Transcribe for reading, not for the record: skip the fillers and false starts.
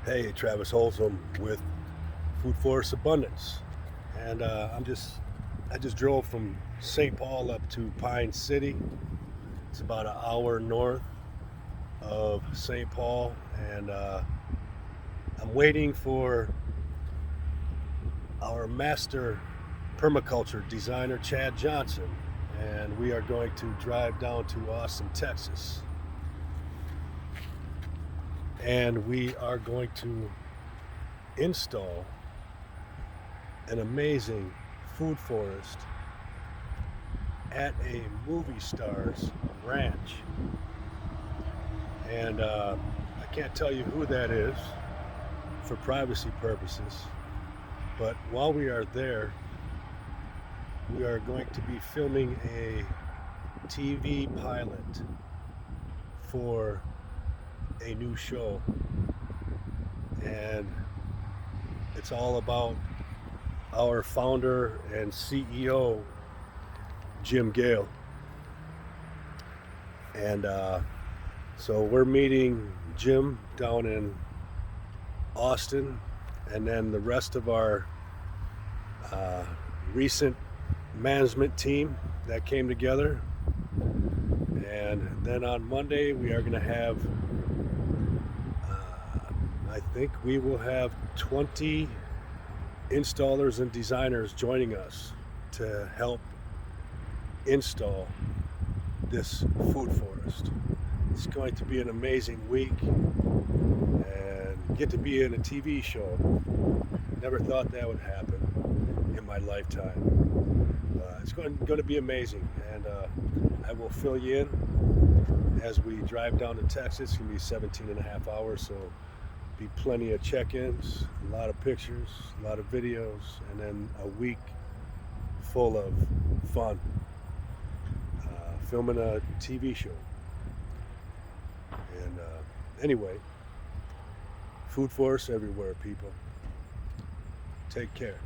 Hey, Travis Holzem with Food Forest Abundance, and I just drove from St. Paul up to Pine City. It's about an hour north of St. Paul, and I'm waiting for our master permaculture designer, Chad Johnson, and we are going to drive down to Austin, Texas, and we are going to install an amazing food forest at a movie star's ranch. And I can't tell you who that is for privacy purposes, but while we are there, we are going to be filming a TV pilot for a new show. And it's all about our founder and CEO, Jim Gale. And so we're meeting Jim down in Austin, and then the rest of our recent management team that came together. And then on Monday, we are going to have, I think we will have 20 installers and designers joining us to help install this food forest. It's going to be an amazing week and get to be in a TV show. Never thought that would happen in my lifetime. It's going to be amazing, and I will fill you in as we drive down to Texas. It's going to be 17 and a half hours, so be plenty of check-ins, a lot of pictures, a lot of videos, and then a week full of fun. Filming a TV show. And anyway, food forest everywhere, people. Take care.